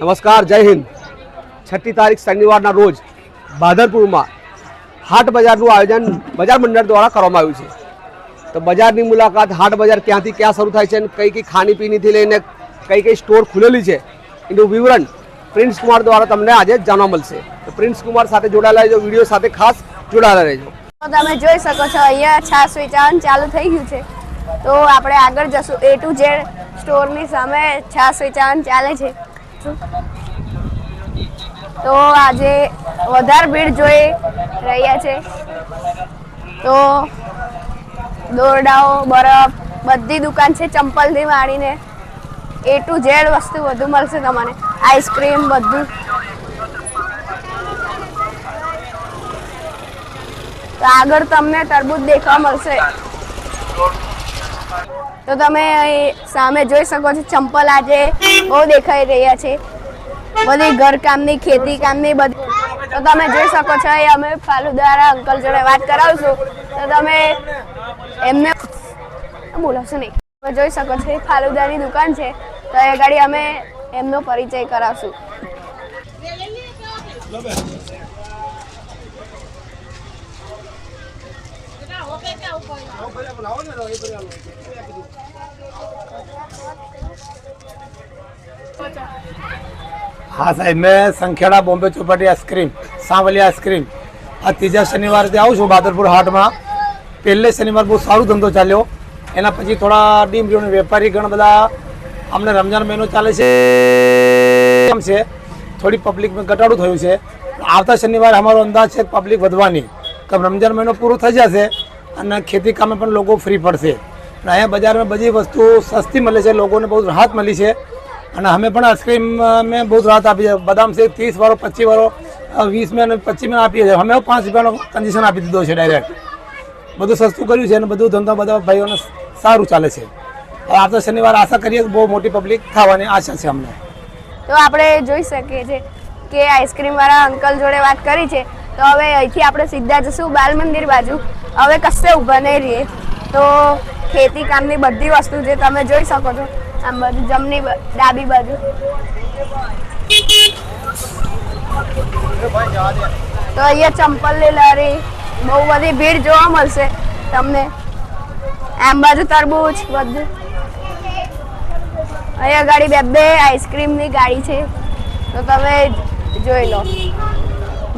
નમસ્કાર, જય હિન્દ। 6મી તારીખ શનિવારના રોજ બાદરપુરમાં હાટ બજારનું આયોજન બજાર મંડળ દ્વારા કરવામાં આવ્યું છે। તો બજારની મુલાકાત, હાટ બજાર ક્યાંથી ક્યાં શરૂ થાય છે અને કઈ કઈ ખાણીપીણીથી લઈને કઈ કઈ સ્ટોર ખુલેલી છે એનું વિવરણ પ્રિન્સ કુમાર દ્વારા તમને આજે જાણવા મળશે। તો પ્રિન્સ કુમાર સાથે જોડાયેલા રહેજો, વિડીયો સાથે ખાસ જોડાયેલા રહેજો। તમે જોઈ શકો છો અહીંયા છાસ વેચાણ ચાલુ થઈ ગયું છે। તો આપણે આગળ જશું। A to Z સ્ટોરની સામે છાસ વેચાણ ચાલે છે। તો આજે વધારે ભીડ જોઈ રહ્યા છે। તો દોરડાઓ, બરફ બધી દુકાન છે, ચંપલથી માંડીને A to Z વસ્તુ બધું મળશે તમને, આઈસ્ક્રીમ બધું। તો આગળ તમને તરબૂચ દેખવા મળશે। તો તમે સામે જોઈ શકો છો ચંપલ આજે બહુ દેખાઈ રહ્યા છે, બધી ઘરકામની, ખેતી કામની બધી। તો તમે જોઈ શકો છો અમે ફાલુદારા અંકલ જોડે વાત કરાવશું। તો તમે એમને બોલાવશો નહીં, તમે જોઈ શકો છો ફાલુદાની દુકાન છે। તો એ ગાડી અમે એમનો પરિચય કરાવશું। हाँ साहब, मैं संखेड़ा बॉम्बे चौपाटी आइसक्रीम, सांवली आइसक्रीम आ तीजा शनिवार से आऊँ छूँ बादरपुर हाट में। पहले शनिवार बहुत सारू धंधो चाल्यो, एना पछी थोड़ा डीम रीओ वेपारी घणा बधा अमने रमजान महीनो चाले छे, थोड़ी पब्लिक में घटाडो थयुं छे। आवता शनिवार हमारो अंदाज है पब्लिक वधवानी, कब रमजान महीनो पूरो थई जशे अने खेती कामे पण लोको फ्री पड़शे। अहींया बजार में बधी वस्तु सस्ती मळे छे, लोगोने बहुत राहत मळी छे। અને અમે પણ આઈસ્ક્રીમ મેં બહુ રાહત આપી છે। બદામ શેક 30 વાળો, 25 વાળો, 20 में અને 25 में આપીએ છીએ। અમે 5 રૂપિયાનો કન્ડિશન આપી દીધો છે ડાયરેક્ટ। બધું સસ્તું કર્યું છે અને બધું ધંધા બધા ભાઈઓને સારું ચાલે છે। આવતા શનિવાર આશા કરીએ બહુ મોટી પબ્લિક થવાની આશા છે અમને। તો આપણે જોઈ શકીએ છીએ કે આઈસ્ક્રીમ વાળા અંકલ જોડે વાત કરી છે। તો હવે અહીંથી આપણે સીધા જશું બાલ મંદિર બાજુ। હવે કશે ઊભા નહીં રહીએ। તો ખેતી કામની બધી વસ્તુ જે તમે જોઈ શકો છો આમ બાજુ, જમણી ડાબી બાજુ। તો અહીંયા ચંપલની લારી, બહુ બધી ભીડ જોવા મળશે તમને। આમ બાજુ તરબૂચ બધું। અહીંયા ગાડી બે આઈસ્ક્રીમની ગાડી છે। તો તમે જોઈ લો,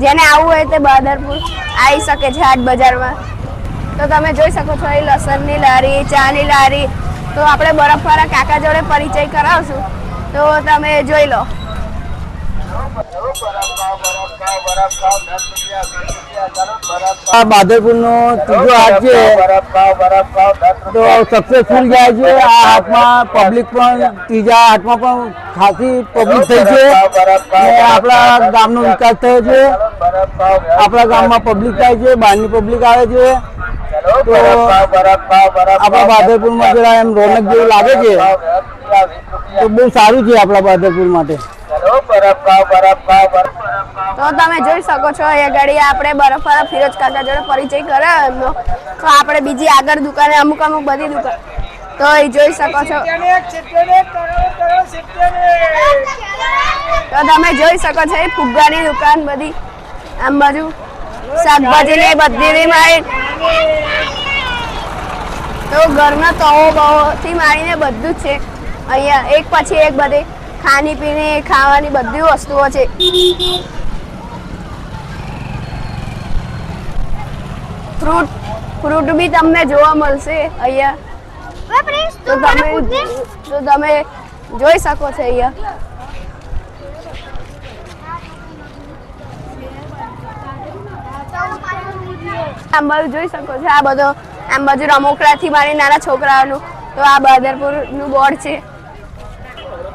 જેને આવવું હોય તે બાદરપુર આવી શકે છે હાટ બજારમાં। તો તમે જોઈ શકો છો અહીં લસણની લારી, ચાની લારી। તો આપણે બરફવાળા કાકા જોડે પરિચય કરાવશું। તો તમે જોઈ લો। बादरपुर नो तीजो हाट है तो सक्सेसफुल जाए छे। आ हाट में पब्लिक तीजा हाट में खासी पब्लिक थई छे। आपड़ा गामनो विकास थयो छे, आपड़ा गाम में पब्लिक थाय छे, बहारनी पब्लिक आवे छे। तो आपड़ा बादरपुर में जरा एम रौनक जेवुं लागे छे। तो बहुत सारू छे आपड़ा बादरपुर माटे। તો તમે જોઈ શકો છો એ ગાડી આપણે બરફવાળા ફિરોજ કાકા જોડે પરિચય કરાવ્યો એમનો। તો આપણે બીજી આગળ દુકાને અમુક બધી દુકાન તો એ જોઈ શકો છો। તો તમે જોઈ શકો છો એ ફુગ્ગાની દુકાન બધી આમ બાજુ, શાકભાજીની બધીની મારી। તો ઘરના તવો બવોથી મારીને બધું જ છે અહીંયા। એક પછી એક બધી ખાણી પીણી, ખાવાની બધી વસ્તુઓ છે। ફ્રૂટ બી તમને જોવા મળશે અહીંયા। તો તમે જોઈ શકો છો અહીંયા। આમ બાજુ જોઈ શકો છો, આ બધો આમ બાજુ રમકડાથી મારી નાના છોકરાઓનું। તો આ બાદરપુરનું બોર્ડ છે।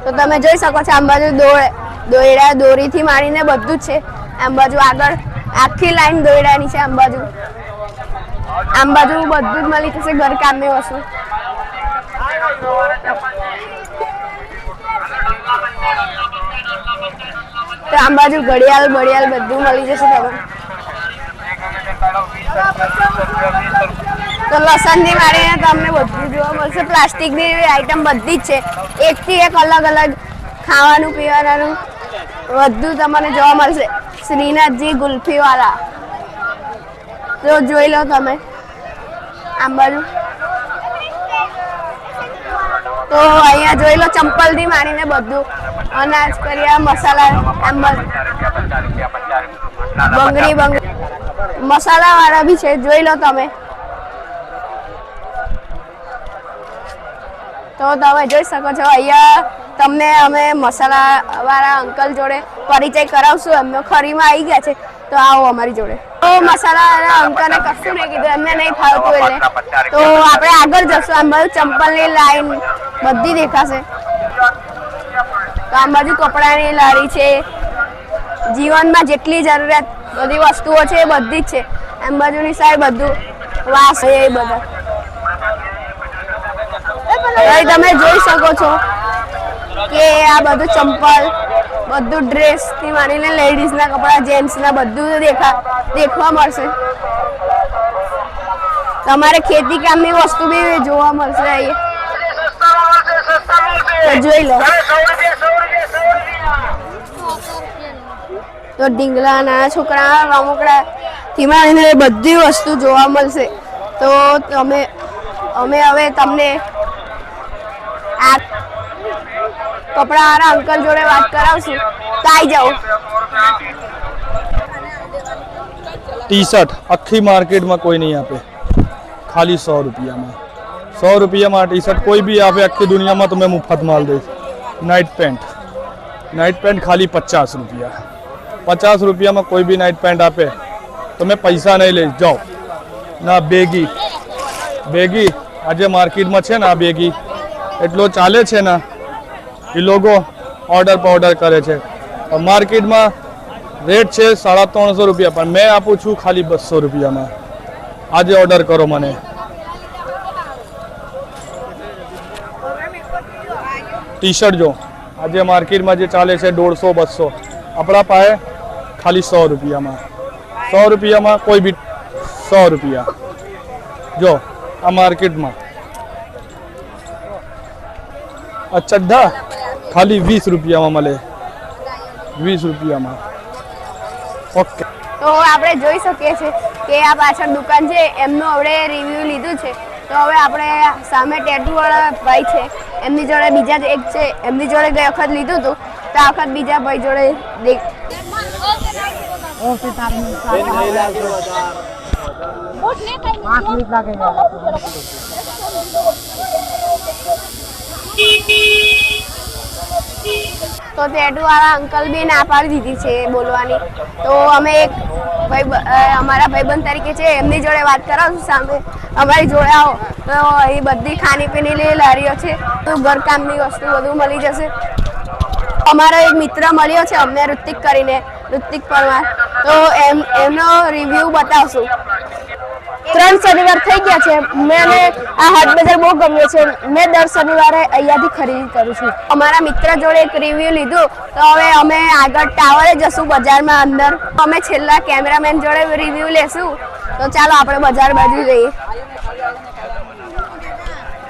તો તમે જોઈ શકો છો આમ બાજુ દોયડા, દોરીથી મારીને બધું જ છે। આમ બાજુ આગળ આખી લાઈન દોયડાની છે। આમ બાજુ બધું જ મળી જશે ઘરકામની વસ્તુ। તો આમ બાજુ ઘડિયાળ બધું મળી જશે તમને। તો લસણથી માંડીને તમને બધું જોવા મળશે, પ્લાસ્ટિકની આઈટમ બધી જ છે, એકથી એક અલગ અલગ ખાવાનું પીવાનું બધું તમને જોવા મળશે. શ્રીનાથજી ગુલ્ફીવાલા તો જોઈ લો તમે આમ બાજુ. તો અહીંયા જોઈ લો ચંપલથી માંડીને બધું અનાજ કરિયા મસાલા આમ બંગડી મસાલા વાળા બી છે, જોઈ લો તમે. તો તમે જોઈ શકો છો અહીંયા તમને અમે મસાલા વાળા અંકલ જોડે પરિચય કરાવશું. એમનો ખરીમાં આવી ગયા છે તો આવો અમારી જોડે. તો મસાલા વાળા અંકલને કશું નહીં કીધું, એમને નહીં ફાવતું એટલે તો આપણે આગળ જશું. આમ બાજુ ચંપલની લાઈન બધી દેખાશે. તો આમ બાજુ કપડાની લારી છે. જીવનમાં જેટલી જરૂરિયાત બધી વસ્તુઓ છે એ બધી જ છે. આમ બાજુની સાઈડ બધું વાસ એ બધા તમે જોઈ શકો છો કે આ બધું ચંપલ બધું ડ્રેસ થી માંડીને લેડીઝ ના કપડા જેન્ટ્સ ના બધું દેખવા મળશે. તમારે ખેતી કામની વસ્તુ બી જોવા મળશે અહીંયા, જોઈ લો. તો ઢીંગલા નાના છોકરા રમકડા થી માંડીને બધી વસ્તુ જોવા મળશે. તો અમે હવે તમને આ કપડાવાળા અંકલ જોડે વાત કરાવશું. તો આવી જાઓ. टी शर्ट आखी मार्केट में कोई नहीं यहाँ पे, खाली 100 रुपया में 100 रुपया में टी शर्ट कोई भी यहाँ पे आखी दुनिया में तुम्हें मुफ्त माल दे. नाइट पेंट खाली 50 रुपया. 50 रुपया में कोई भी नाइट पेंट आपे तुम्हें पैसा नहीं ले जाओ ना. बेगी आज मार्केट में है ना बेगी એટલો ચાલે છે ને એ લોકો ઓર્ડર પર ઓર્ડર કરે છે. માર્કેટમાં રેટ છે 350 રૂપિયા પણ મેં આપું છું ખાલી 200 રૂપિયામાં. આજે ઓર્ડર કરો મને. ટી શર્ટ જો આજે માર્કેટમાં જે ચાલે છે 150 200, આપણા પાસે ખાલી 100 રૂપિયામાં. 100 રૂપિયામાં કોઈ બી 100 રૂપિયા. જો આ માર્કેટમાં ચડ્ઢા ખાલી 20 રૂપિયામાં મળે. 20 રૂપિયામાં. ઓકે. તો આપણે જોઈ શકીએ છીએ કે આ પાછળ દુકાન છે એમનું આપણે રિવ્યુ લીધું છે. તો હવે આપણે સામે ટેટુ વાળા ભાઈ છે એમની જોડે બીજા એક છે એમની જોડે ગઈ વખત લીધું હતું તો આ વખત બીજા ભાઈ જોડે તો ટેટુ વાળા અંકલ બી ના પાડી દીધી છે બોલવાની. તો અમે એક અમારા ભાઈબંધ તરીકે છે એમની જોડે વાત કરાવશું. સામે અમારી જોડે આવો તો એ બધી ખાણી પીણીની લારીઓ છે, તો ઘરકામની વસ્તુ બધું મળી જશે. અમારો એક મિત્ર મળ્યો છે અમને ઋતિક કરીને, ઋતિક પરમાર. તો એમનો રિવ્યુ બતાવશું. 3 શનિવાર થઈ ગયા છે. મને આ હાટ બજાર બહુ ગમ્યો છે. મેં દર શનિવારે અહીંયાથી ખરીદી કરું છું. અમારા મિત્ર જોડે એક રિવ્યુ લીધું તો હવે અમે આગળ ટાવરે જશું બજારમાં અંદર. અમે છેલ્લા કેમેરામેન જોડે રિવ્યુ લેશું. તો ચાલો આપણે બજાર બાજુ જઈએ.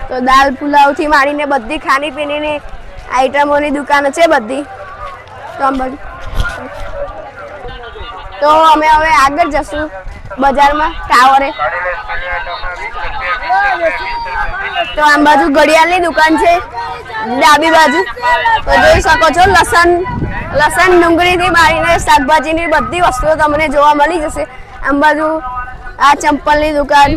તો દાલ પુલાવથી માંડીને બધી ખાણી પીણીની આઈટમોની દુકાનો છે બધી. તો આમ બધું તો અમે હવે આગળ જશું બજારમાં ટાવરે. તો આમ બાજુ ઘડિયાળની દુકાન છે ડાબી બાજુ. તો જોઈ શકો છો લસણ ડુંગળીથી માંડીને શાકભાજીની બધી વસ્તુઓ તમને જોવા મળી જશે. આમ બાજુ આ ચંપલની દુકાન.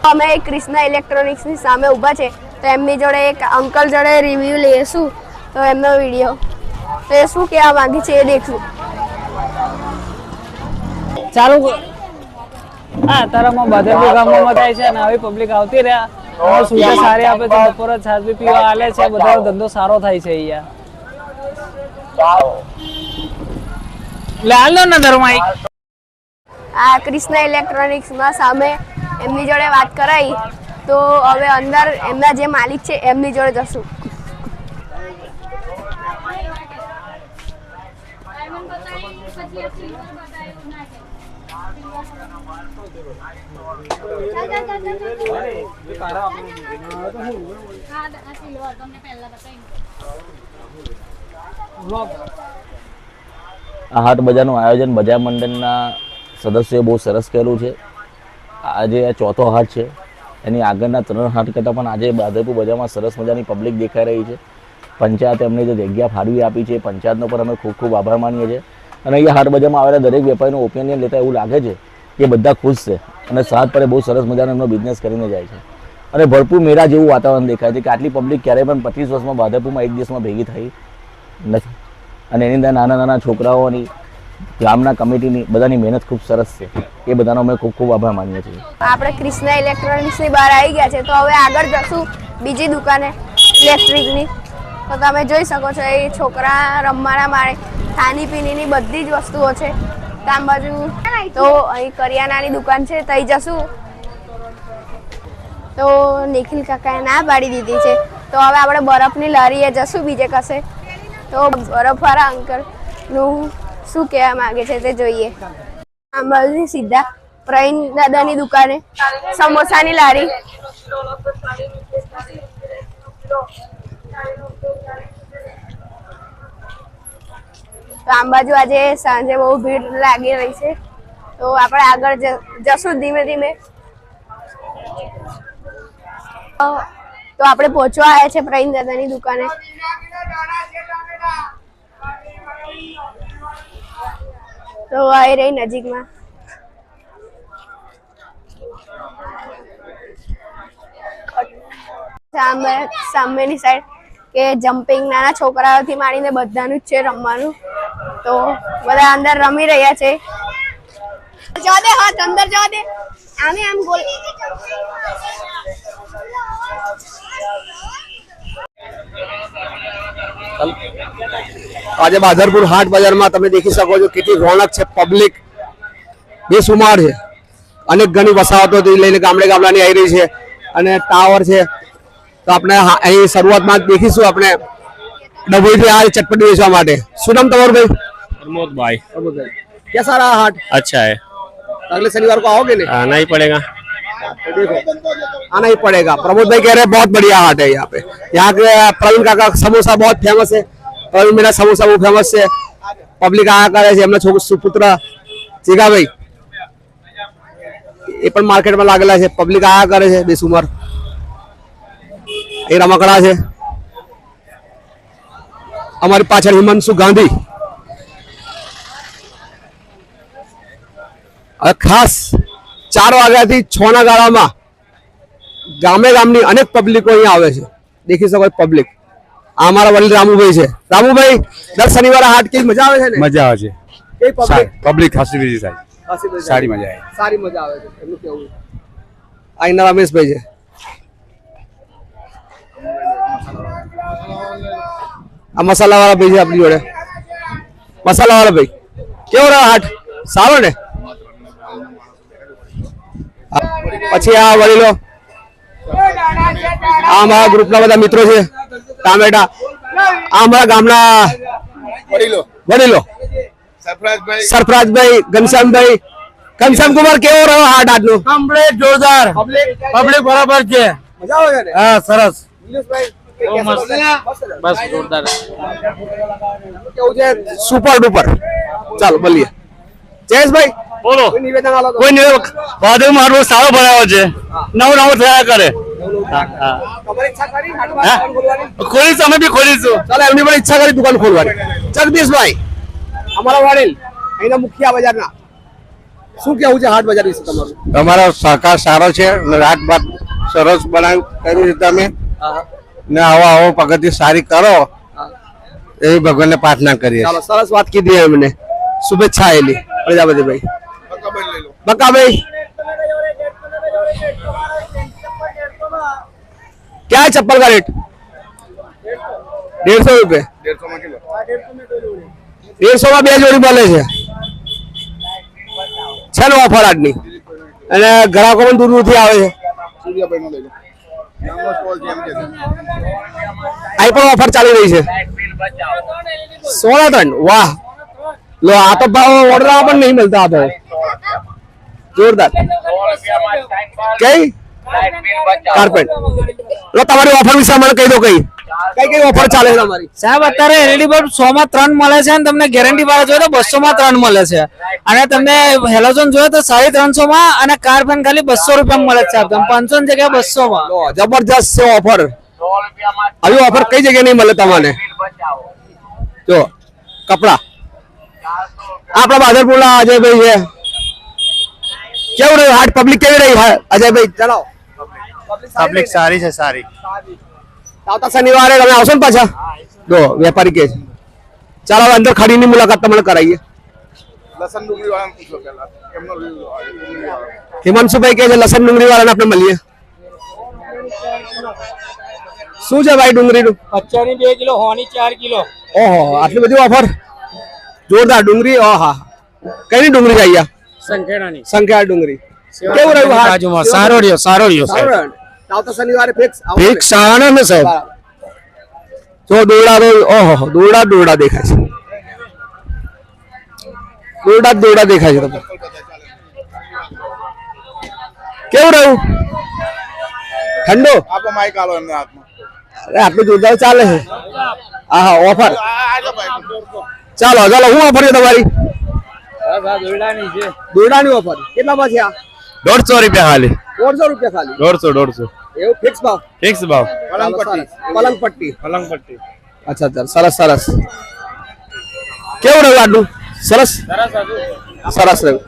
અમે કૃષ્ણા ઇલેક્ટ્રોનિક્સની સામે ઊભા છે તો એમની જોડે એક અંકલ જોડે રિવ્યુ લઈશું. તો એમનો વિડીયો તો એ શું કહેવા માંગે છે એ દેખશું. ચાલુ હા તારામાં બાદરપુર ગામમાં થાય છે અને આવી પબ્લિક આવતી રહ્યા સુવિધા સારી આપે છે. બપોરે છાસ બી પીવા આલે છે. બધાનો ધંધો સારો થાય છે અહીંયા. લાલ નો ધર્માઈ આ કૃષ્ણા ઇલેક્ટ્રોનિક્સમાં સામે એમની જોડે વાત કરાઈ. તો હવે અંદર એમના જે માલિક છે એમની જોડે જશું. આ હાટ બજારનું આયોજન બજાર મંડળના સદસ્યોએ બહુ સરસ કર્યું છે. આજે આ ચોથો હાટ છે. એની આગળના 3 હાટ કરતાં પણ આજે બાદરપુર બજારમાં સરસ મજાની પબ્લિક દેખાઈ રહી છે. પંચાયતે અમને જે જગ્યા ફાળવી આપી છે પંચાયતનો પણ અમે ખૂબ ખૂબ આભાર માનીએ છીએ. અને અહીંયા હાટ બજારમાં આવેલા દરેક વેપારીનું ઓપિનિયન લેતા એવું લાગે છે કે બધા ખુશ છે અને સાત પરે બહુ સરસ મજાનો એમનો બિઝનેસ કરીને જાય છે. અને ભરપૂર મેળા જેવું વાતાવરણ દેખાય છે કે આટલી પબ્લિક ક્યારેય પણ 25 વર્ષમાં બાદરપુરમાં એક દિવસમાં ભેગી થઈ નથી. અને એની અંદર નાના નાના છોકરાઓની ગામના કમિટીની બધાની મહેનત ખૂબ સરસ છે. એ બધાનો અમે ખૂબ ખૂબ આભાર માનીએ છીએ. આપણે ક્રિષ્ના ઇલેક્ટ્રોનિક્સની બહાર આવી ગયા છે, તો હવે આગળ જશું બીજી દુકાને ઇલેક્ટ્રિકની. તો તમે જોઈ શકો છો એ છોકરા રમવાના માળે ખાણી પીણીની બધી જ વસ્તુઓ છે. આમ બાજુ તો અહીં કરિયાણાની દુકાન છે, ત્યાં જશું. તો નિખિલ કાકાએ ના પાડી દીધી છે, તો હવે આપણે બરફની લારીએ જશું બીજે કશે. તો બરફવાળા અંકલનું શું કહેવા માંગે છે તે જોઈએ. આમ બાજુ સીધા પ્રવીણ દાદાની દુકાને સમોસાની લારી. તો આમ બાજુ આજે સાંજે બહુ ભીડ લાગી રહી છે, તો આપણે આગળ જશું ધીમે ધીમે. તો આપણે પહોંચવા આવ્યા છે પ્રવીણ દાદાની દુકાને. તો આવી રહી નજીકમાં. સામેની સાઈડ કે જમ્પિંગ નાના છોકરાઓથી માંડીને બધાનું જ છે રમવાનું. તો બધા અંદર રમી રહ્યા છે. જવા દે હાથ અંદર જવા દે. આમે આમ ગોલ. આજે બાદરપુર હાટ બજારમાં તમે દેખી શકો છો કેટલી રોનક છે, પબ્લિક બેસુમાર છે. અનેક ઘણી વસાહતોથી લઈને ગામડાની આવી રહી છે અને ટાવર છે. તો આપણે અહીં શરૂઆતમાં દેખીશું આપણે ડભોઈથી આ ચટપટી વેચવા માટે. શું નામ તમારું ભાઈ? प्रमोद भाई। कैसा रहा हाट? अच्छा है। अगले शनिवार को आओगे नहीं? आना ही पड़ेगा। देखो आना ही पड़ेगा। प्रमोद भाई कह रहे हैं बहुत बढ़िया हाट है यहाँ पे। यहाँ के प्रवीण काका समोसा बहुत फेमस है। प्रवीण मेरा समोसा वो फेमस है। पब्लिक आया करे છે એમના સુપુત્ર જીગાભાઈ એ પણ માર્કેટમાં લાગેલા છે. પબ્લિક આયા કરે છે બેસુમાર. એ રમકડા છે. અમારી પાછળ હિમાંશુ ગાંધી. ખાસ 4 વાગ્યાથી 6 ના ગાળામાં ગામે ગામની અનેક પબ્લિકો અહીંયા આવે છે. દેખી શકો પબ્લિક. આ અમારા વડીલ રામુભાઈ છે. રામુભાઈ દર શનિવારે હાટ કેવી મજા આવે છે ને? મજા આવે છે. કેવી પબ્લિક ખાસી બીજી સારી સારી મજા આવે. સારી મજા આવે છે એમનું કેવું. અહીંના રમેશભાઈ છે. આ મસાલાવાળા ભાઈ છે આપણી જોડે. મસાલાવાળા ભાઈ કેવો રહ્યો હાટ? સારો ને? પછી આ વડીલો, આ અમારા ગ્રુપના બધા મિત્રો છે. ટામેટા આ અમારા ગામના વડીલો સરફરાજભાઈ, ઘનશ્યામભાઈ. ઘનશ્યામ કુમાર કેવો રહ્યો હાટ આજનો? કમ્પ્લીટ જોરદાર. પબ્લિક બરાબર છે. મજા આવે છે ને? હા સરસ. બસ જોરદાર. કેવું છે? Super duper. ચાલો બોલીએ. જયેશભાઈ બોલો. કોઈ નિવેદન આલો તો. કોઈ નહીં. બાદલ મારો સારો ભરાયો છે. નવ થયા કરે. તમારી ઈચ્છા કરી હાટમાં દુકાન ખોલવાની? ખોલીશ, અમે બી ખોલીશું. ચાલો એમની પણ ઈચ્છા કરી દુકાન ખોલવાની. જગદીશભાઈ અમારા વડીલ અહીંના મુખિયા બજારના, શું કેવું છે હાટ બજાર વિશે તમારું? તમારો સહકાર સારો છે. રાત બાદ સરસ બનાવ્યું કર્યું છે તમે ને આવો પ્રગતિ સારી કરો એવી ભગવાનને પ્રાર્થના કરીએ. ચાલો સરસ વાત કીધી એમને. શુભેચ્છા એલી પ્રજાપતિભાઈ. બકાભાઈ क्या है चप्पल का रेट? 150 रुपए. 150 માં 2 જોડી મળે છે. છે ને ઓફર આજની? અને ગ્રાહકો પણ દૂર દૂરથી આવે છે. અહીં પણ ઓફર ચાલી રહી છે. 16 ટન. વાહ લો, આ તો ભાવ વડોદરામાં પણ નહીં મળતા. આ ભાવ જોરદાર કઈ કાર્પેટ તો તમારી ઓફર વિશે મને કહી દો કઈ કઈ કઈ ઓફર ચાલે છે તમારી સાહેબ અત્યારે એલઈડી બલ્બ 100 માં 3 મળે છે અને તમને ગેરંટી વાળા જોઈએ તો 200 માં 3 મળે છે અને તમને હેલોજન જોઈએ તો 350 માં અને કાર ફેન ખાલી 200 રૂપિયામાં મળે છે સાહેબ તમે 500 ની જગ્યાએ 200 માં લો, જબરજસ્ત છે ઓફર આવી ઓફર કઈ જગ્યાએ નહીં મળે તમને જો કપડા આપણા બાદરપુરના અજયભાઈ છે કેવું રહ્યું હાટ પબ્લિક કેવી રહી અજયભાઈ ચલાવો પબ્લિક સારી છે સારી આવતા શનિવારે તમે આવશો ને પાછા જો વેપારી કે છે ચાલો હવે અંદર ખડીની મુલાકાત તમને કરાવીએ લસણ ડુંગળી વાળાને પૂછો પહેલા એમનો હિમાંશુભાઈ કે છે લસણ ડુંગળી વાળાને આપણે મળીએ શું છે ભાઈ ડુંગળીનું 2 કિલો હોની 4 કિલો ઓહો આટલી બધી ઓફર જોરદાર ડુંગળી ઓહા કઈની ડુંગળી છે અહીંયા સંખેડાની સંખ્યા ડુંગળી કેવું રહ્યું હાટ? બાજુમાં સારો રહ્યો સારું રહ્યું. આવતા શનિવારે ફિક્સ ફિક્સ આવવાના ને સાહેબ જો દોરડા તો ઓહો દોરડા દેખાય છે દોરડા દેખાય છે તમને કેવું રહ્યું ઠંડો આપો માઈક આલો એમને હાથમાં અરે આટલું જોરદાર ચાલે છે હા ઓફર ચાલો હું ઓફર છે તમારી દોરડાની ઓફર કેટલામાં છે આ 150 રૂપિયા ખાલી 150 રૂપિયા ખાલી 150 એવું ફિક્સ ભાવ ફિક્સ ભાવ પલંગપટ્ટી અચ્છા સરસ કેવું રહ્યું આટલું સરસ રહ્યું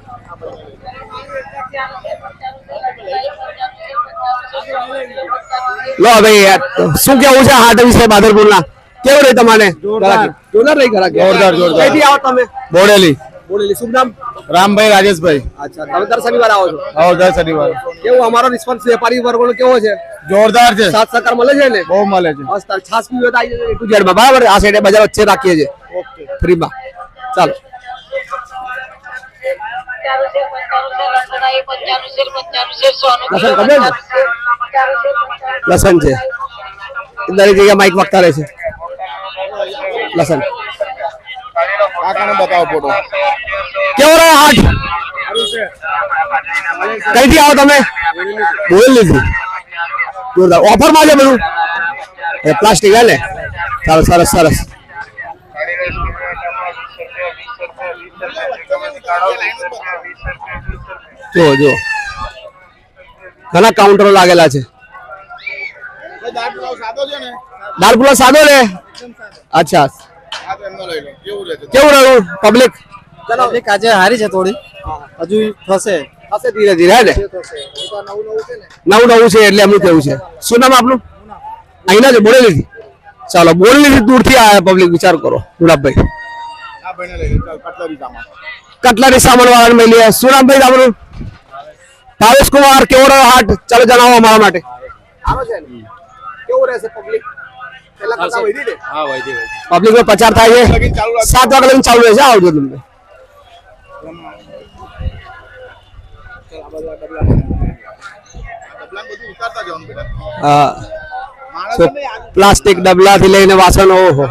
લો ભાઈ શું કેવું છે હાટ વિશે બાદરપુરના કેવું રહ્યું તમારે જોરદાર રહી ખરા જોરદાર. કઈથી આવો તમે બોડેલી શુભ નામ રામભાઈ રાજેશભાઈ અચ્છા તમે દર શનિવારે આવો છો આવો દર શનિવાર કેવું અમારો રિસ્પોન્સ વેપારી વર્ગનો કેવો છે જોરદાર છે સાત સહકાર મળે છે ને બહુ મળે છે બસ તાર છાસ પીવે તો આવી જજો A to Z માં બરાબર આ સાઈડે બજાર વચ્ચે રાખીએ છીએ ફ્રીમાં ચાલો લસણ ખબર ને લસણ છે દરેક જગ્યાએ માઇક વાગતા રહે છે લસણ કાકાને બતાવો ફોટો કેવો રહ્યો હાટ કઈથી આવો તમે બોલ લીધી જોરદાર ઓફર માં છે બધું પ્લાસ્ટિક હે ને ચાલો સરસ જો ઘણા કાઉન્ટરો લાગેલા છે દાળ પુલાવ સાદો લે અચ્છા કેવું રહ્યું પબ્લિક આજે હારી છે થોડી હજુ થશે ધીરે ધીરે હે ને નવું છે એટલે એમનું કેવું છે શું નામ આપનું અહીંના છે બોડેલીથી ચાલો બોડેલીથી દૂરથી આવ્યા પબ્લિક વિચાર કરો ગુલાબભાઈ કટલારી સામાન વાળાને મળીએ શું નામ ભાઈ તમારું ભાવેશ કુમાર કેવો રહ્યો હાટ ચાલો જણાવો અમારા માટે કેવું રહેશે પબ્લિક પબ્લિક નો પ્રચાર થાય છે 7 વાગે લઈને ચાલુ રહેશે આવજો તમને પ્લાસ્ટિક ડબલા થી લઈને વાસણ ઓહો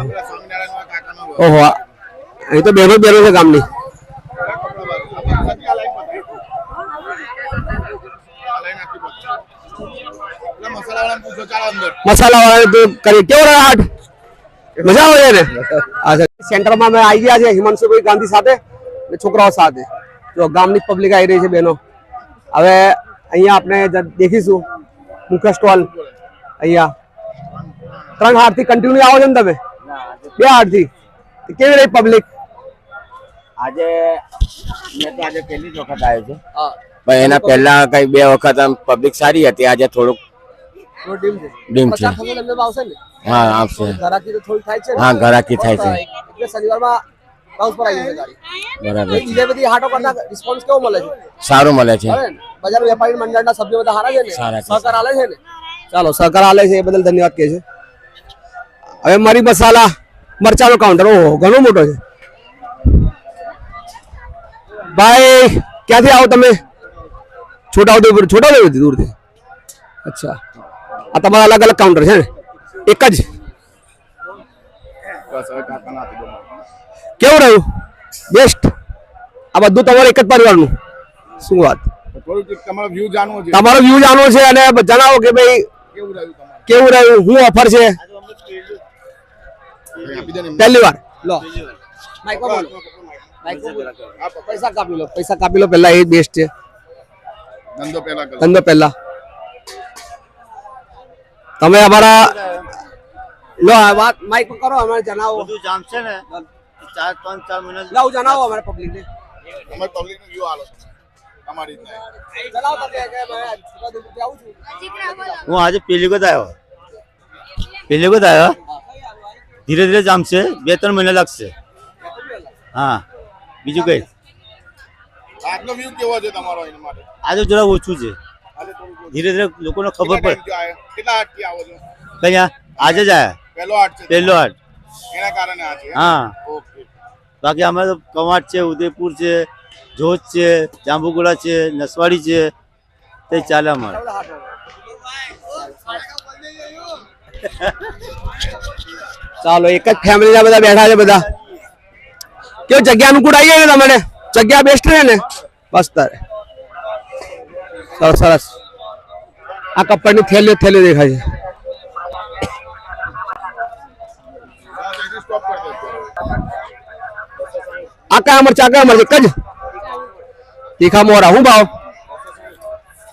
અહીં તો બેનો છે ગામની મસાલા વાળા તો કરી કેવો રહ્યો હાટ મજા આવે છે ને અચ્છા સેન્ટરમાં મેં આવી ગયા છે હિમાંશુભાઈ ગાંધી સાથે અને છોકરાઓ સાથે જો ગામની પબ્લિક આવી રહી છે બહેનો હવે અહીંયા આપણે દેખીશું મુખ્ય સ્ટોલ અહીંયા 3 હાટથી કન્ટિન્યુ આવો છો ને તમે 2 હાટથી કેવી રહી પબ્લિક આજે મેં તો આજે પહેલી જ વખત આવ્યો છું પણ એના પહેલા કઈ 2 વખત આમ પબ્લિક સારી હતી આજે થોડુંક ડીમ છે હા આવશે ઘરાકી તો થોડી થાય છે હા ઘરાકી થાય છે એટલે શનિવારમાં બાઉન્સ પર આવી જશે ગાડી બરાબર બીજા બધી હાટો કરતા રિસ્પોન્સ કેવો મળે છે સારું મળે છે બજાર વેપારી મંડળના સભ્યો બધા સારા છે ને સારા છે. સહકાર આલે છે ને ચાલો સહકાર આલે છે એ બદલ ધન્યવાદ કહે છે હવે મરી મસાલા મરચાનો કાઉન્ટર ઓહો ઘણો મોટો છે ભાઈ ક્યાંથી આવો તમે છોટાઉદેપુર દૂરથી અચ્છા આ તમારા અલગ અલગ કાઉન્ટર છે ને એક જ કેવું રહ્યું બેસ્ટ આ બધું તમારે એક જ પરિવારનું શું વાત તમારો વ્યૂ જાણવો છે તમારો વ્યૂ જાણવો છે અને જણાવો કે ભાઈ કેવું રહ્યું, શું ઓફર છે પહેલી વાર લો પૈસા કાપી લો પહેલા, એ બેસ્ટ છે ધંધો પહેલા. તમે અમારા લો આ વાત માઈક કરો, અમારે જણાવો બધું જામશે ને 4-5 મહિના લાવ જણાવો અમારે પબ્લિક ને અમારે પબ્લિક નો વ્યૂ આલો તમારી જણાવો તમે કે મેં આવું છું. હું આજે પહેલી વખત આવ્યો ધીરે ધીરે જામશે, 2-3 મહિના લાગશે. હા બીજું કઈ આજનો વ્યૂ કેવો છે તમારો એના માટે? આજે જરા ઓછું છે, ધીરે ધીરે લોકોને ખબર પડે. કેટલા હાટથી આવો છો? કયા આજે જ આવ્યા, પહેલો હાટ છે પહેલો હાટ. એના કારણે આ છે. હા ઓકે. બાકી અમે તો કવાંટ છે, ઉદયપુર છે, જોધ છે, જાંબુગોળા છે, નસવાડી છે, તે ચાલે અમારે. ચાલો એક જ ફેમિલી ના બધા બેઠા છે. બધા કેવું જગ્યા અનુકૂળ આવી જાય ને તમને? જગ્યા બેસ્ટ રહે ને? બસ તારે સરસ સરસ. આ કપડની થેલી દેખાય છે. આ કયા મરચા એક જ તીખા મોરા શું ભાવ?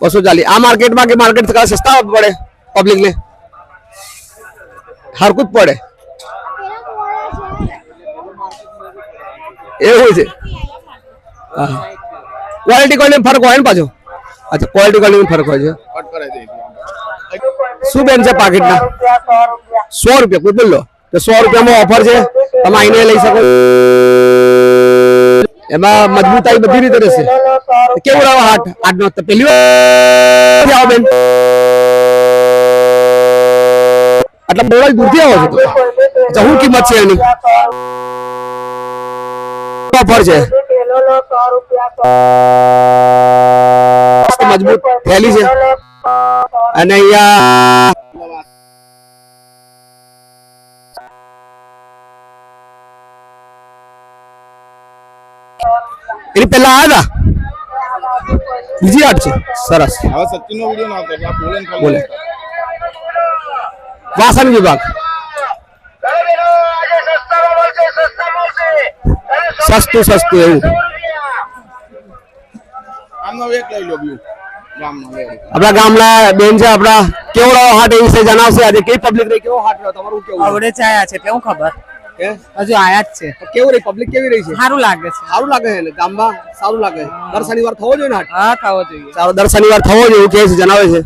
240. આ માર્કેટમાં કે માર્કેટ સસ્તા પડે પબ્લિક ને? હરકું જ પડે એવું છે. ક્વોલિટી ફરક હોય ને પાછો? અચ્છા ક્વોલિટી ફરક હોય છે. શું બેન છે પાકીટના? 100 રૂપિયા. કોઈ બોલો તો 100 રૂપિયામાં ઓફર છે, તમે આઈને લઈ શકો. એમાં મજબૂતાઈ બધી રીતે રહેશે. કેવું રહ્યો હાટ આજનો? પહેલી વાર આવો બેન? એટલે બહુ દૂરથી આવો છો? અચ્છા શું કિંમત છે એની? ઓફર છે મજબૂત થેલી છે અને અહીંયા એની પહેલા આવ્યા હતા બીજી હાટ છે. સરસ. હવે સચિનનો વિડિયો ના આવતો, આ બોલે બોલે વાસણ વિભાગ સસ્તું એવું. આમનો એક લઈ લો વ્યૂ ગામનો. આપણા ગામના બેન છે આપણા. કેવો રહ્યો હાટ એ વિશે જણાવશે. આજે કઈ પબ્લિક રહી, કેવો હાટ રહ્યો તમારું? કેવું આવડે છે આયા છે કેવું ખબર હે? હજુ આયા જ છે. કેવું રહી પબ્લિક? કેવી રહી છે? સારું લાગે છે. સારું લાગે છે ને? ગામમાં સારું લાગે છે. દર શનિવાર થવો જોઈએ ને હાટ? હા ખાવો જોઈએ. સારો દર શનિવાર થવો જોઈએ એવું કહે છે, જણાવે છે.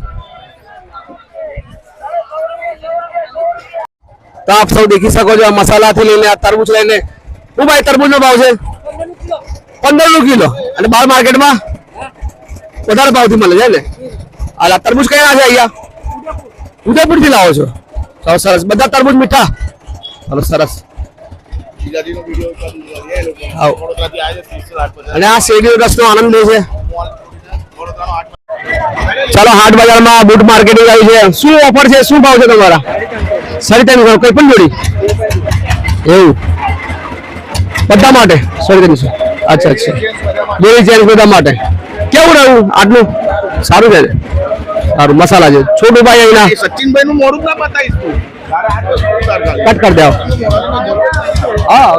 તો આપ સૌ દેખી શકો છો મસાલાથી લઈને આ તરબૂચ લઈને. શું ભાઈ તરબૂચનો ભાવ છે? 15 કિલો. અને બહાર માર્કેટમાં વધારે ભાવથી મળે છે ને? આ તરબૂચ કયા છે અહીંયા? ઉદયપુરથી લાવો છો? સરસ. બધા તરબૂચ મીઠા. ચાલો સરસ. અને આ શેરડીનો રસનો આનંદ લે છે. ચાલો હાટ બજારમાં બૂટ માર્કેટિંગ આવી છે. શું ઓફર છે, શું ભાવ છે તમારા? 350. કઈ પણ જોડી એવું બધા માટે 350. અચ્છા જોડી ચેન્જ બધા માટે. કેવું રહ્યું આજનું? સારું છે. સારું મસાલા છે. છોટું ભાઈ અહીંના સચિનભાઈ નું મોડું ના બતાવીશ તું. કટ કરી દો. હા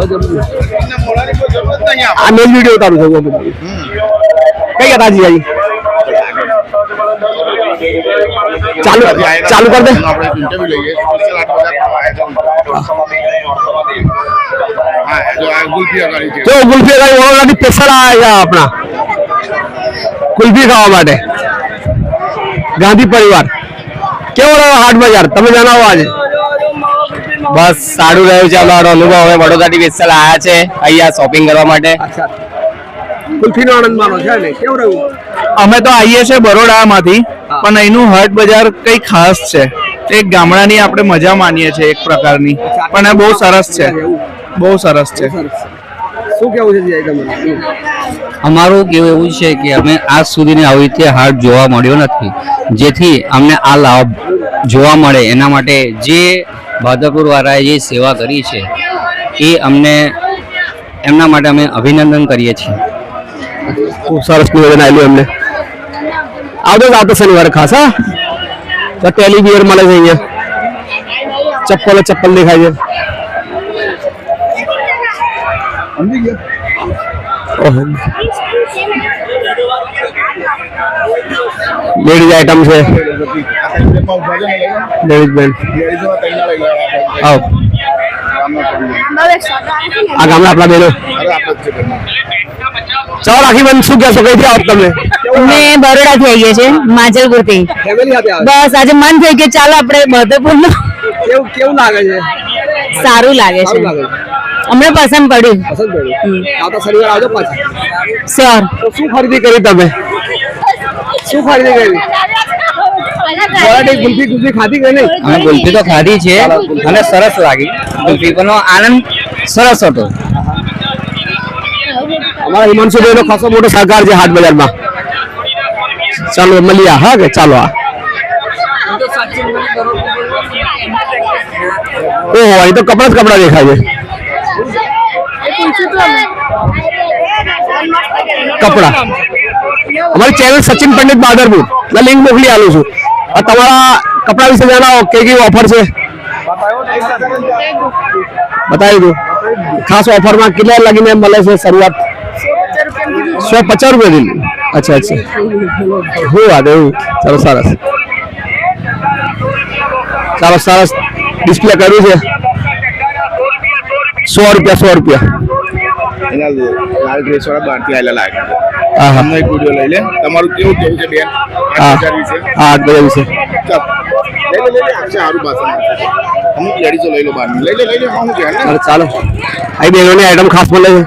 આ મેલ વિડીયો ઉતારું છું. કઈ હતા જી? ચાલુ કર દે. ઇન્ટરવ્યુ લઈએ. જો ગુલ્ફી ખાઈ સ્પેશિયલ આવ્યા આપણા કુલ્ફી ખાવા માટે. ગાંધી પરિવાર. કેવો રહ્યો હાટ બજાર તમે જણાવો આજે? બસ સારું રહ્યું છે. અમારો અનુભવ હવે વડોદરાથી સ્પેશિયલ આવ્યા છે અહીંયા શોપિંગ કરવા માટે. કુલ્ફીનો આનંદ માનો છે ને? કેવું રહ્યું? અમે તો આવીએ છીએ બરોડામાંથી, પણ અહીંનું હાટ બજાર કઈ ખાસ છે. એક ગામડાની આપણે મજા માનીએ છીએ એક પ્રકારની, પણ એ બહુ સરસ છે. બહુ સરસ છે. શું કેવું છે તમારું? અમારું કેવું એવું છે કે અમે આજ સુધીની આવી રીતે હાટ જોવા મળ્યો નથી, જેથી અમને આ લાભ જોવા મળે એના માટે જે ભાદરપુર વાળાએ જે સેવા કરી છે એ અમને એમના માટે અમે અભિનંદન કરીએ છીએ. ખૂબ સરસ નિવેદન આવ્યું એમને. આવતો શનિવારે ખાસ હા તો ટેલી બિયર મળે છે અહીંયા ચપ્પલ દેખાય છે લેડીઝ આઈટમ છે લેડીઝ બેન આવો આ ગામના આપણા બેનો ચાલો રાખી બેન શું કહેશો કઈથી આવો તમે અમે બરોડા થી આવીએ છીએ માજલપુર થી બસ આજે મન થઈ ગયું ચાલો આપણે બહદરપુર નું કેવું લાગે છે સારું લાગે છે અમને પસંદ પડ્યું આવતા શનિવાર આવજો પાછા સર તો શું ખરીદી કરી તમે શું ખરીદી કરી ગુલ્ફી ખાધી કે નહીં અમે ગુલ્ફી તો ખાધી છે અને સરસ લાગી ગુલ્ફી નો આનંદ સરસ હતો અમારા હિમાંશુભાઈ નો ખાસો મોટો સહકાર છે હાટ બજારમાં ચાલો મળીએ હા કે ચાલો ઓહો અહીં તો કપડા જ કપડા દેખાય છે કપડા અમારી ચેનલ સચિન પંડિત બહાદરપુર मैं लिंक मोकली आलू छू તમારા કપડા વિશે જણાવો કઈ ઓફર છે बताई दो खास ऑफर में कितना लगीने મળે છે શરૂઆત 150 रुपये दी अच्छा अच्छा हो आ दे चलो सरस चलो सरस डिस्प्ले કર્યું છે 100 रुपया એના લાલ ડ્રેસ વાળા બહારથી આવેલા લાગે તમને એક વિડિયો લઈ લે તમારું કેવું કેવું છે બેન 8000 વિશે હા 8000 વિશે લઈ લે સારું ભાષણ અમુક લેડીઝો લઈ લો બહાર લઈ લે હું છે ને ચાલો આ બેનોની આઈટમ ખાસ મળે છે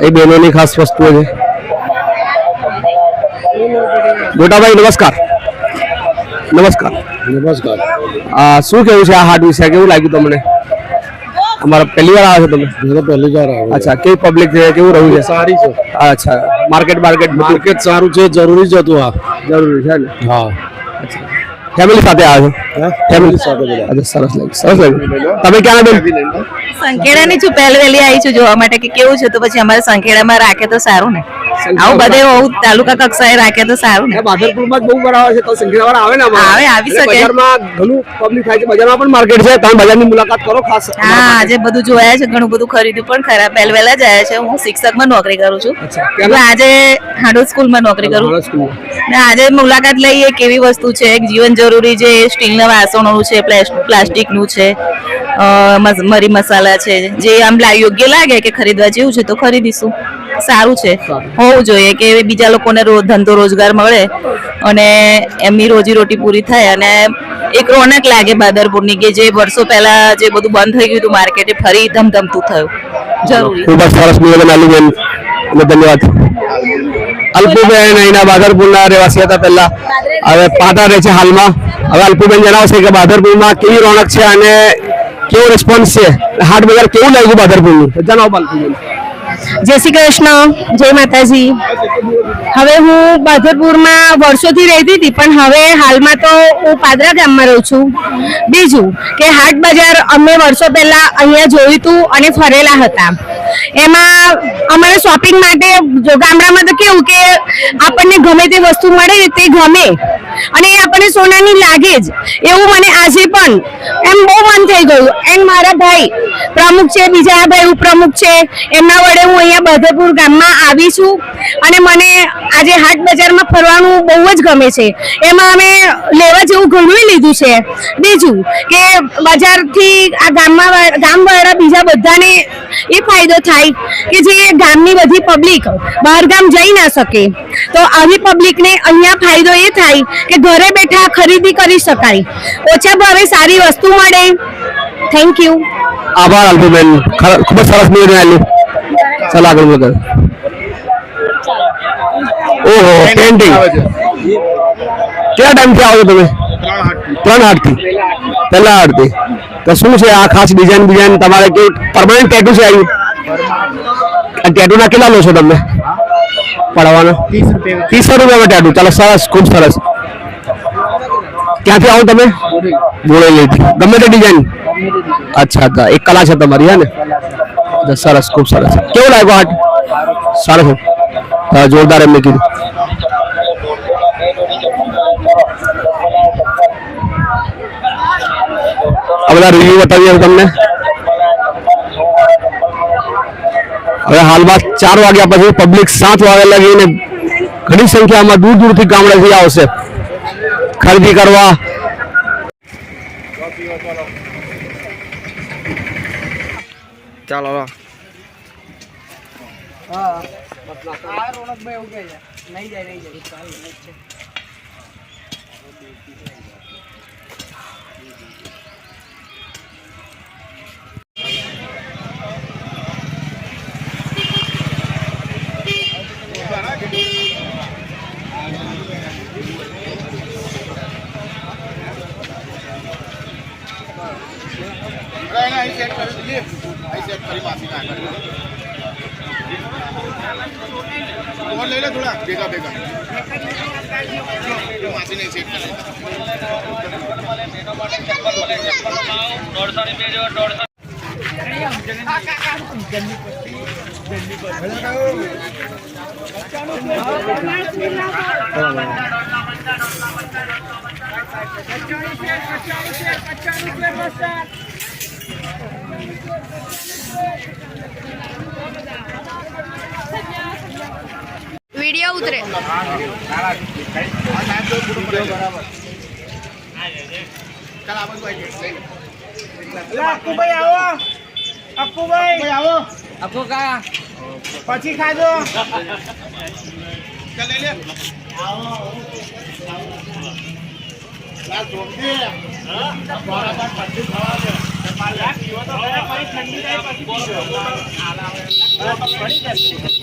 એ બેનોની ખાસ વસ્તુઓ છે મોટાભાઈ નમસ્કાર નમસ્કાર નમસ્કાર શું કેવું છે આ હાટ વિશે કેવું લાગ્યું તમને हमारा पहली बार आया તમે મેરો પહેલી વાર આવ્યો अच्छा કેવી પબ્લિક છે કેવું રહ્યું છે સારી છે अच्छा માર્કેટ સારું છે જરૂરી જ હતું આ જરૂરી છે ને હા अच्छा ફેમિલી સાથે આવ્યો છો ફેમિલી સાથે अच्छा સરસ લાગ્યું તમે ક્યાં બેન સંખેડાની છું પહેલવેલી આવી છું જોવા માટે કે કેવું છે તો પછી અમારે સંખેડામાં રાખે તો સારું ને આવું બધે તાલુકા કક્ષાએ રાખે તો સારું ને બાદરપુરમાં જ બહુ બરાબર છે તો સંખ્યાવાળા આવે ને આવે આવી શકે બજારમાં ઘણું પબ્લિક થાય છે બજારમાં પણ માર્કેટ છે તમે બજારની મુલાકાત કરો ખાસ હા આજે બધું જોયા છે ઘણું બધું ખરીદ્યું પણ ખરા પહેલવેલા જ આવ્યા છે હું શિક્ષકમાં નોકરી કરું છું આજે હાડોદ સ્કૂલમાં નોકરી કરું ને આજે મુલાકાત લઈએ કેવી વસ્તુ છે જીવન જરૂરી છે સ્ટીલના વાસણોનું છે પ્લાસ્ટિકનું છે મરી મસાલા છે જે આમ યોગ્ય લાગે કે ખરીદવા જેવું છે તો ખરીદીશું સારું છે હોવું જોઈએ કે બીજા લોકોને ધંધો રોજગાર મળે અને એમની રોજીરોટી પૂરી થાય અને એક રોનક લાગે બાદરપુરની કે જે વર્ષો પહેલા જે બધું બંધ થઈ ગયું હતું માર્કેટે ફરી ધમધમતું થયું જરૂરી ખૂબ જ સરસ નિવેદન આલ્યું બેન અને ધન્યવાદ અલ્પુબેન અહીંના બાદરપુરના રહેવાસી હતા પહેલા હવે પાટા રહે છે હાલમાં હવે અલ્પુબેન જણાવશે કે બાદરપુરમાં કેવી રોનક છે અને કેવો રિસ્પોન્સ છે હાટ બજાર કેવું લાગ્યું બાદરપુરનું જણાવો અલ્પુબેન જય શ્રી કૃષ્ણ જય માતાજી હવે હું બાદરપુરમાં વર્ષોથી રહેતી હતી પણ હવે હાલમાં તો હું પાદરા ગામમાં રહું છું બીજું કે હાટ બજાર અમે વર્ષો પહેલા અહીંયા જોયું હતું અને ફરેલા હતા એમાં અમારે શોપિંગ માટે ગામડામાં તો કેવું કે આપણને ગમે તે વસ્તુ મળે તે ગમે અને એ આપણને સોનાની લાગે જ એવું મને આજે પણ એમ બહુ મન થઈ ગયું એન્ડ મારા ભાઈ પ્રમુખ છે બીજા ભાઈ ઉપપ્રમુખ છે એમના વડે હું અહીંયા બાદરપુર ગામમાં આવી છું અને મને આજે હાટ બજારમાં ફરવાનું બહુ જ ગમે છે એમાં અમે લેવા જેવું ઘણું લીધું છે બીજું કે બજારથી આ ગામવાળા બીજા બધાને એ ફાયદો થાય કે જે ગામની બધી પબ્લિક બહાર ગામ જઈ ના શકે તો આવી પબ્લિકને અહીંયા ફાયદો એ થાય કે ઘરે બેઠા ખરીદી કરી શકાય ઓછા ભાવે સારી વસ્તુ મળે થેન્ક યુ આભાર અલ્પુબેન ખૂબ જ સરસ નિવેદન આલ્યું ચાલો આગળ બોલો ઓહો પેન્ટિંગ કેટલા ટાઈમથી આવો છો તમે 3 હાટથી પહેલા હાટથી તો શું છે આ ખાસ ડિઝાઇન તમારે કેવું પરમાનન્ટ ટેટુ છે આવ્યું ટેટુના કેટલા લો છો તમે પડાવવાનો 30 રૂપિયામાં ટેટુ ચાલો સરસ ખૂબ સરસ ક્યાંથી આવો તમે બોરેલીથી ગમે તે ડિઝાઇન અચ્છા એક કલા છે તમારી હે ને સરસ ખૂબ સરસ કેવું લાગ્યું હાટ સારું જોરદાર એમને કીધું. આ બધા રિવ્યુ બતાવીએ તમને. હવે હાલમાં 4 વાગ્યા પછી પબ્લિક 7 વાગ્યા લગીને ઘણી સંખ્યામાં દૂર દૂરથી ગામડેથી આવશે ખરીદી કરવા. ચાલો લઈ લે થોડા ભેગા ભેગા માસીને સેટ કરે વિડિયો ઉતરે અક્કુભાઈ આવો, અક્કુભાઈ આવો, અક્કુ કા પછી ખાજો. ચાલ લઈ લે ઠંડી જાય પછી